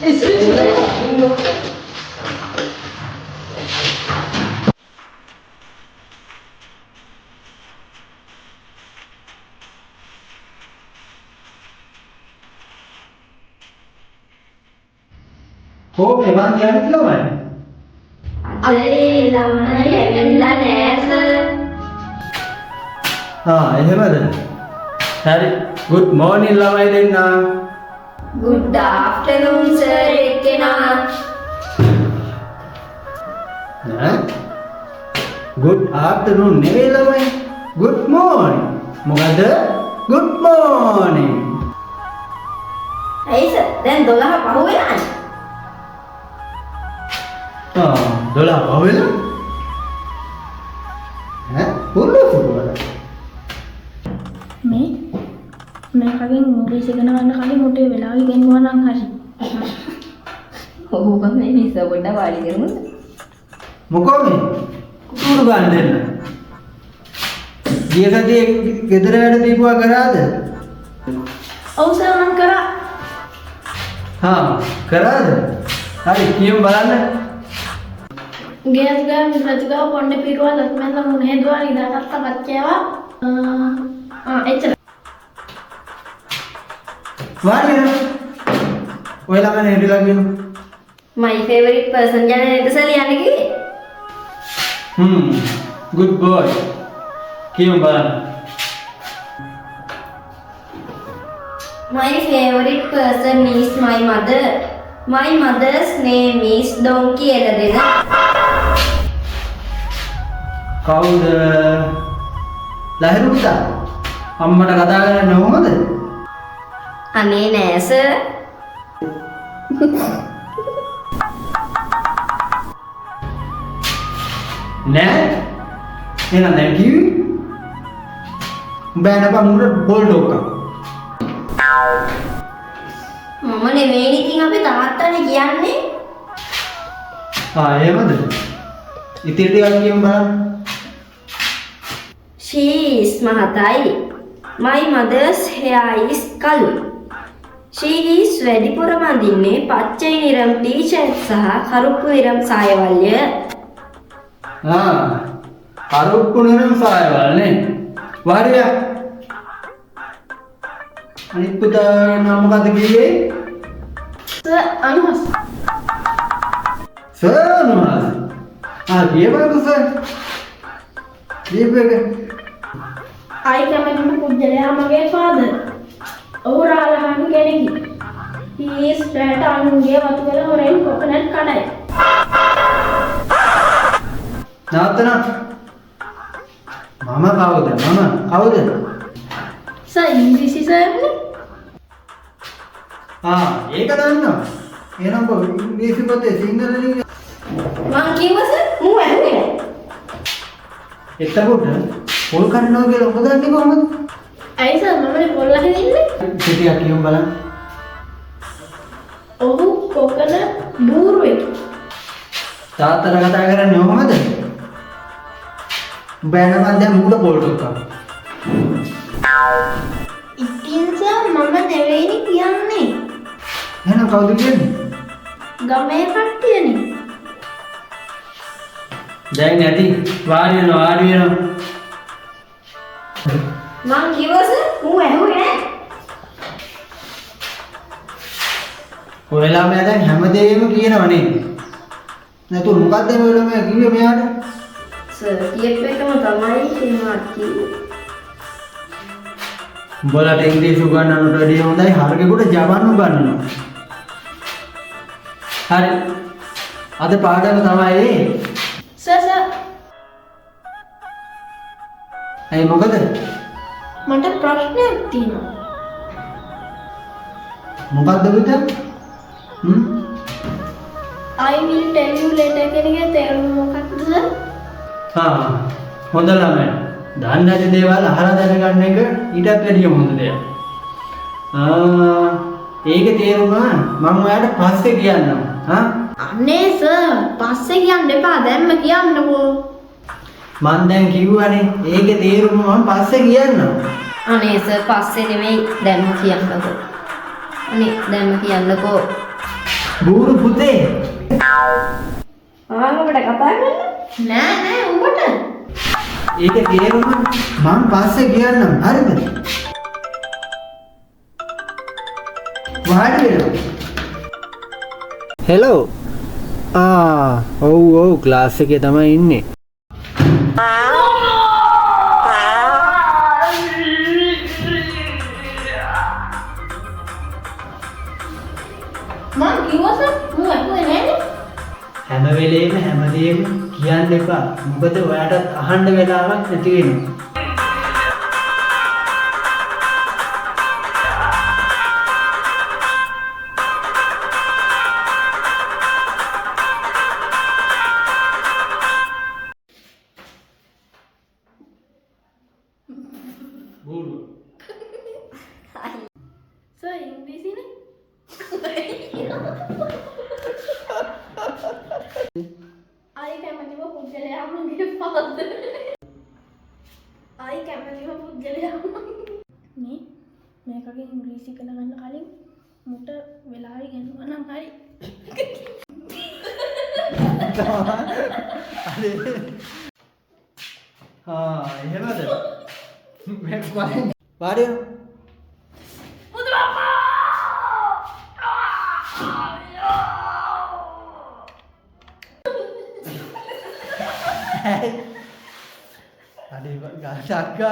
Cô phải mang tiếng chưa mày? Đây là mấy em là nè sir. එහෙමද? හරි. good morning ළමයි දෙන්නා. Good afternoon sir එක්කෙනා. ඈ? good afternoon නෙවෙයි ළමයි. good morning. මොකද? good morning. ඇයි සර් දැන් 12 පහු වෙලානේ. 12 පහ වෙලා? ඈ? පුළුවන්. මේ කලින් ඉංග්‍රීසි ඉගෙන ගන්න කලින් උටේ වෙලාව ඉගෙනුවා නම් හරි. ඔව් මම මේ ඉස්ස පොඩ්ඩක් වාඩි කරමුද? මොකෝ මේ? කුකුරු ගන්න දෙන්න. ගිය සතියේ ගෙදර වැඩ දීපුවා කරාද? ඔව් සර් මම කරා. කරාද? හරි කියමු බලන්න. ගියත් මිත්‍රතිගාව පොණ්ඩේ පිරුවා ලක්මෙන්ද මුනේ දුවා ඉදාගත්ත කච්චේවා. එච්චර. වාඩි වෙන්න. ඔයලා මම හෙඩිලා කියමු. My favorite person ගැන නේද සර් ලියන්න කිව්වේ? good boy. කියමු බලන්න. My favorite person is my mother. My mother's name is Donkey Eladena. කවුද? ලහිරු පුතා. අම්මට කතා කරන්නේ කොහොමද? අනේ නෑ සර්. නෑ. එහෙනම් දැන් කිව්වේ? උඹ යනපා මුරට බෝල්ඩ් ඕක. මම නෙමෙයි ඉතින් අපේ තාත්තනේ කියන්නේ. එහෙමද? ඉතින් ටිකක් කියමු බලන්න. She is මහතයි. My mother's hair is කළු. She is වැඩිපුර බඳින්නේ පච්චை නිරම් ටී-ෂර්ට් සහ කරුප්පු නිරම් සායවල්ය. කරුප්පු නිරම් සායවල් නේ. වාඩි වෙලා. අනිත් පුතා නම මොකද කිව්වේ? සර් අනුහස්. සර් අනුහස්. කියවලු සර්. දීපේක. I කැමතිම පුජ්‍යලයා මගේ ෆාදර්. ඔහු රාලහාමි කෙනෙකි. He is රැට අනුන්ගේ වතුකල හොරෙන් කොකනට් කඩයි. නාත්තනා. මම කවුද? කවුද? සර් ඉංග්‍රීසි සර් නේ? ඒක දන්නවා. එහෙනම් කො ඉංග්‍රීසි පොතේ සිංහල ලියන්න. මං කිව්ව සර් මූ ඇහුවේ නෑ. එතකොට පොල් කන්නවා කියලා ඔබ දන්නේ කොහොමද? ඇයි සර් මමනේ පොල්ලා හින්දින්නේ? සිටියා කියමු බලන්න. ඔහු කොකන බූරුවෙක්. තාත්තලා කතා කරන්නේ කොහොමද? බෑනමන් දැන් මුල පොල් ටොක්කා. ඉතින් සර් මම නෙවෙයිනි කියන්නේ. එහෙනම් කවුද කියන්නේ? ගමේ කට්ටියනේ. දැන් ඇති වාඩි වෙනවා. මං කිව්ව සර් මූ ඇහුවේ නෑ. ඔයලා මම දැන් හැමදේම කියනවනේ. නැතු මොකද්ද මේ ළමයා කිව්වේ මෙයාට? සර් කියප් එකම තමයි එහෙමත් කිව්වේ. උඹලට ඉංග්‍රීසි උගන්වන්නට වැඩිය හොඳයි හරකෙකුට ජපන් උගන්වනවා. හරි. අද පාඩම තමයි සර් ඇයි මොකද? මට ප්‍රශ්නයක් තියෙනවා. මොකද්ද පුතා? I will tell you later කෙනගේ තේරුම මොකක්ද සර්? හොඳ ළමයි. දන්නේ නැති දේවල් අහලා දැනගන්න එක ඊටත් වැඩිය හොඳ දෙයක්. ඒකේ තේරුම මම ඔයාලට පස්සේ කියන්නම්. අනේ සර් පස්සේ කියන්න එපා දැන්ම කියන්නකෝ. මං දැන් කිව්වනේ ඒකේ තේරුම මම පස්සේ කියන්නම්. අනේ සර් පස්සේ නෙමෙයි දැන්ම කියන්නකෝ. අනේ දැන්ම කියන්නකෝ. බూరు පුතේ. ආවකට කතා කරන්න. නෑ උඹට. ඒක තේරුම මං පස්සේ කියන්නම්. හරිද? වාඩි වෙන්න. හෙලෝ. ඔව් ක්ලාස් එකේ තමයි ඉන්නේ. මං කිව්වස මම ඇහුවේ නෑනේ. හැම වෙලේම හැමදේම කියන්න එපා. මොකද ඔයාටත් අහන්න වෙලාවක් නැති වෙනවා. බూరు. සර් ඉංග්‍රීසිනේ. ආයි කැමතිම පුද්ගලයා මගේ ෆාදර්. ආයි කැමතිම පුද්ගලයා මේ මේකගේ ඉංග්‍රීසි ඉගෙන ගන්න කලින් මුට වෙලාවෙ ගෙනුවා නම් හරි. එහෙමද? මේ වාඩි වෙන්න. මුතු බප්පා. අනේ ගාටක්කා